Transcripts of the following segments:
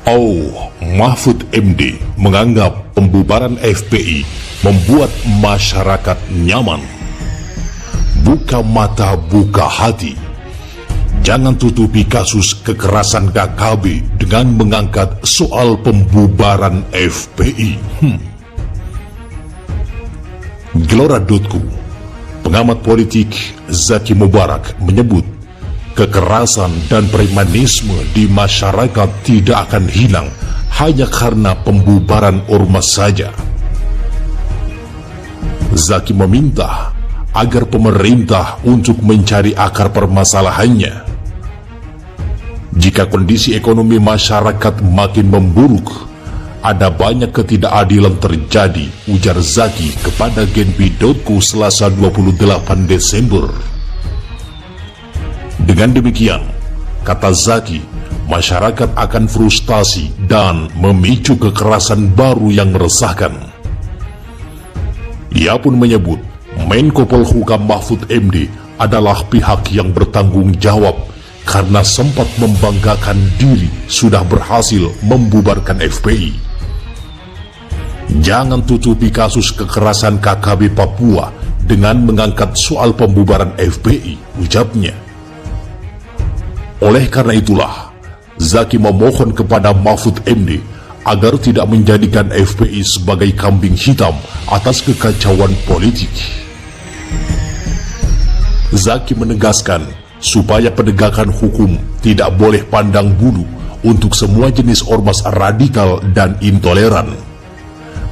Oh, Mahfud MD menganggap pembubaran FPI membuat masyarakat nyaman. Buka mata, buka hati. Jangan tutupi kasus kekerasan KKB dengan mengangkat soal pembubaran FPI. Gelora.co, pengamat politik Zaki Mubarak menyebut kekerasan dan premanisme di masyarakat tidak akan hilang hanya karena pembubaran ormas saja. Zaki meminta agar pemerintah untuk mencari akar permasalahannya. Jika kondisi ekonomi masyarakat makin memburuk, ada banyak ketidakadilan terjadi, ujar Zaki kepada Genpi.co Selasa 28 Desember. Dengan demikian, kata Zaki, masyarakat akan frustasi dan memicu kekerasan baru yang meresahkan. Ia pun menyebut Menko Polhukam Mahfud MD adalah pihak yang bertanggung jawab karena sempat membanggakan diri sudah berhasil membubarkan FPI. Jangan tutupi kasus kekerasan KKB Papua dengan mengangkat soal pembubaran FPI, ucapnya. Oleh karena itulah, Zaki memohon kepada Mahfud MD agar tidak menjadikan FPI sebagai kambing hitam atas kekacauan politik. Zaki menegaskan supaya penegakan hukum tidak boleh pandang bulu untuk semua jenis ormas radikal dan intoleran.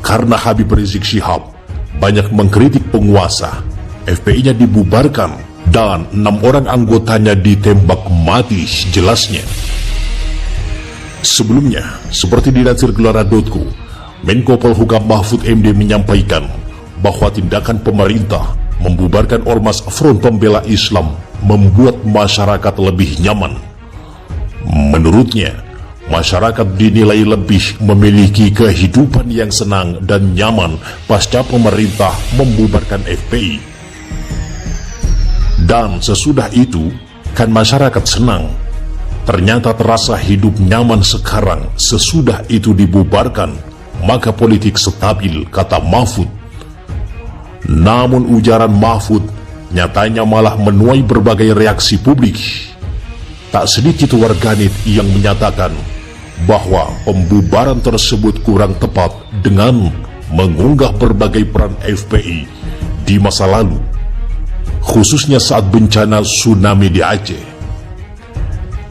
Karena Habib Rizik Syihab banyak mengkritik penguasa, FPI-nya dibubarkan dan 6 orang anggotanya ditembak mati, jelasnya. Sebelumnya, seperti dilansir Gelora.co, Menko Polhukam Mahfud MD menyampaikan bahwa tindakan pemerintah membubarkan ormas Front Pembela Islam membuat masyarakat lebih nyaman. Menurutnya, masyarakat dinilai lebih memiliki kehidupan yang senang dan nyaman pasca pemerintah membubarkan FPI. Dan sesudah itu, kan masyarakat senang. Ternyata terasa hidup nyaman sekarang sesudah itu dibubarkan, maka politik stabil, kata Mahfud. Namun ujaran Mahfud nyatanya malah menuai berbagai reaksi publik. Tak sedikit warganet yang menyatakan bahwa pembubaran tersebut kurang tepat dengan mengunggah berbagai peran FPI di masa lalu, khususnya saat bencana tsunami di Aceh.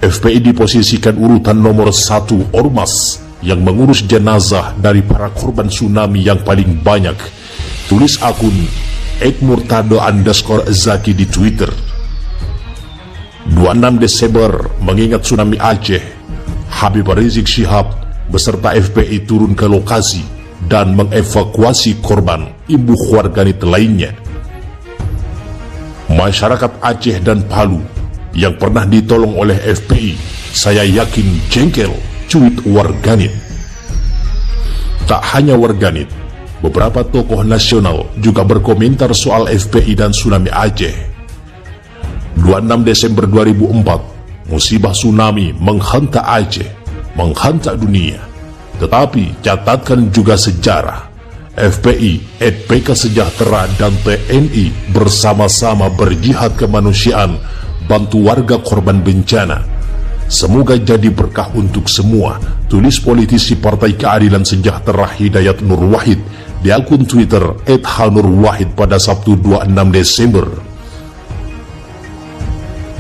FPI diposisikan urutan nomor 1 ormas yang mengurus jenazah dari para korban tsunami yang paling banyak, tulis akun @murtado_zaki di Twitter. 26 Desember mengingat tsunami Aceh, Habib Rizik Syihab beserta FPI turun ke lokasi dan mengevakuasi korban, ibu warganet lainnya. Masyarakat Aceh dan Palu yang pernah ditolong oleh FPI, saya yakin jengkel, cuit warganet. Tak hanya warganet, beberapa tokoh nasional juga berkomentar soal FPI dan tsunami Aceh. 26 Desember 2004, musibah tsunami menghantam Aceh, menghantam dunia. Tetapi catatkan juga sejarah, FPI, PK Sejahtera dan TNI bersama-sama berjihad kemanusiaan, bantu warga korban bencana. Semoga jadi berkah untuk semua, tulis politisi Partai Keadilan Sejahtera Hidayat Nur Wahid di akun Twitter @hanurwahid pada Sabtu 26 Desember.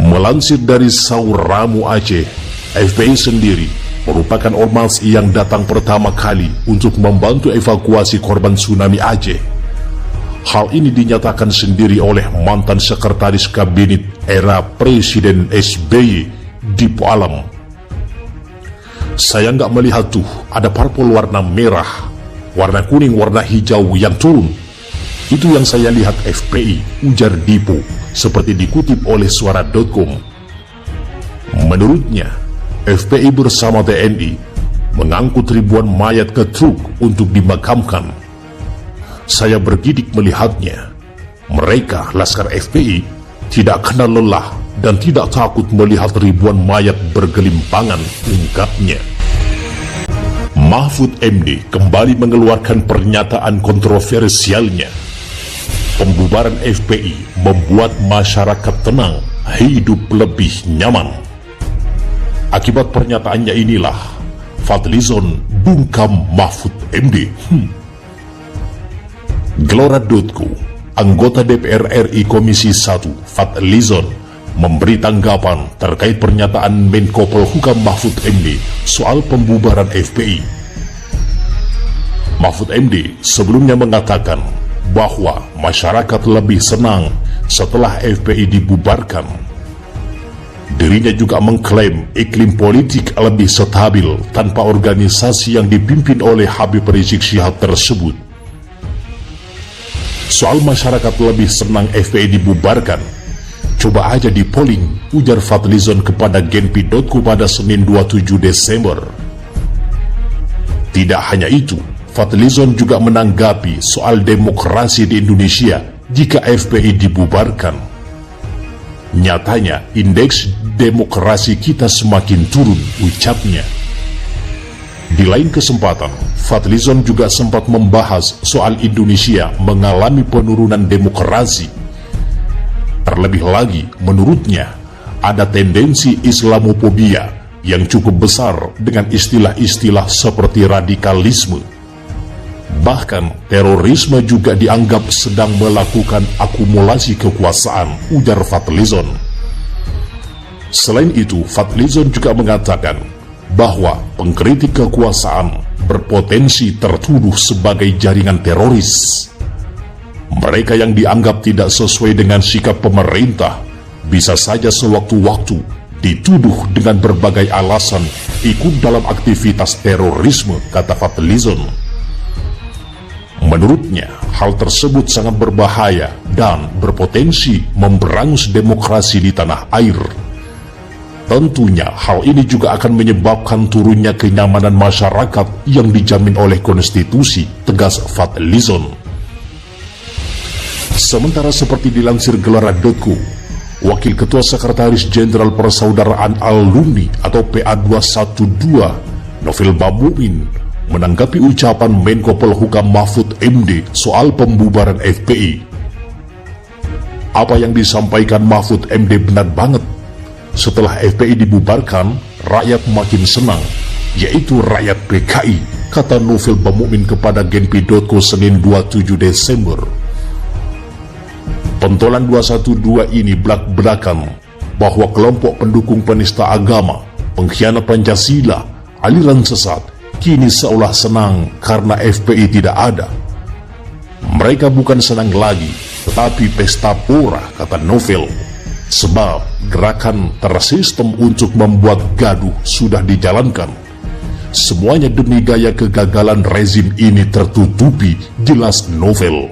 Melansir dari Sauramu Aceh, FPI sendiri merupakan ormas yang datang pertama kali untuk membantu evakuasi korban tsunami Aceh. Hal ini dinyatakan sendiri oleh mantan sekretaris kabinet era Presiden SBY, Dipo Alam. Saya nggak melihat tuh ada parpol warna merah, warna kuning, warna hijau yang turun. Itu yang saya lihat FPI, ujar Dipo, seperti dikutip oleh Suara.com. Menurutnya, FPI bersama TNI mengangkut ribuan mayat ke truk untuk dimakamkan. Saya bergidik melihatnya. Mereka, Laskar FPI, tidak kenal lelah dan tidak takut melihat ribuan mayat bergelimpangan, ungkapnya. Mahfud MD kembali mengeluarkan pernyataan kontroversialnya. Pembubaran FPI membuat masyarakat tenang, hidup lebih nyaman. Akibat pernyataannya inilah Fadlizon bungkam Mahfud MD. Gelora.co, anggota DPR RI Komisi 1 Fadlizon memberi tanggapan terkait pernyataan Menko Polhukam Mahfud MD soal pembubaran FPI. Mahfud MD sebelumnya mengatakan bahwa masyarakat lebih senang setelah FPI dibubarkan. Dirinya juga mengklaim iklim politik lebih stabil tanpa organisasi yang dipimpin oleh Habib Rizik Syihab tersebut. Soal masyarakat lebih senang FPI dibubarkan, coba aja di polling, ujar Fadlizon kepada Genpi.co pada Senin 27 Desember. Tidak hanya itu, Fadlizon juga menanggapi soal demokrasi di Indonesia jika FPI dibubarkan. Nyatanya, indeks demokrasi kita semakin turun, ucapnya. Di lain kesempatan, Fadlizon juga sempat membahas soal Indonesia mengalami penurunan demokrasi. Terlebih lagi, menurutnya, ada tendensi Islamofobia yang cukup besar dengan istilah-istilah seperti radikalisme. Bahkan terorisme juga dianggap sedang melakukan akumulasi kekuasaan, ujar Fadlizon. Selain itu, Fadlizon juga mengatakan bahwa pengkritik kekuasaan berpotensi tertuduh sebagai jaringan teroris. Mereka yang dianggap tidak sesuai dengan sikap pemerintah bisa saja sewaktu-waktu dituduh dengan berbagai alasan ikut dalam aktivitas terorisme, kata Fadlizon. Menurutnya, hal tersebut sangat berbahaya dan berpotensi memberangus demokrasi di tanah air. Tentunya hal ini juga akan menyebabkan turunnya kenyamanan masyarakat yang dijamin oleh konstitusi, tegas Fadlizon. Sementara seperti dilansir Gelora.co, Wakil Ketua Sekretaris Jenderal Persaudaraan Alumni atau PA212, Novel Bamumin, menanggapi ucapan Menko Polhukam Mahfud MD soal pembubaran FPI. Apa yang disampaikan Mahfud MD benar banget. Setelah FPI dibubarkan, rakyat makin senang, yaitu rakyat PKI, kata Novel Bamumin kepada Genpi.co Senin 27 Desember. Pentolan 212 ini belak-belakan bahwa kelompok pendukung penista agama, pengkhianat Pancasila, aliran sesat, kini seolah senang karena FPI tidak ada. Mereka bukan senang lagi, tetapi pesta pora, kata Novel. Sebab gerakan tersistem untuk membuat gaduh sudah dijalankan. Semuanya demi gaya kegagalan rezim ini tertutupi, jelas Novel.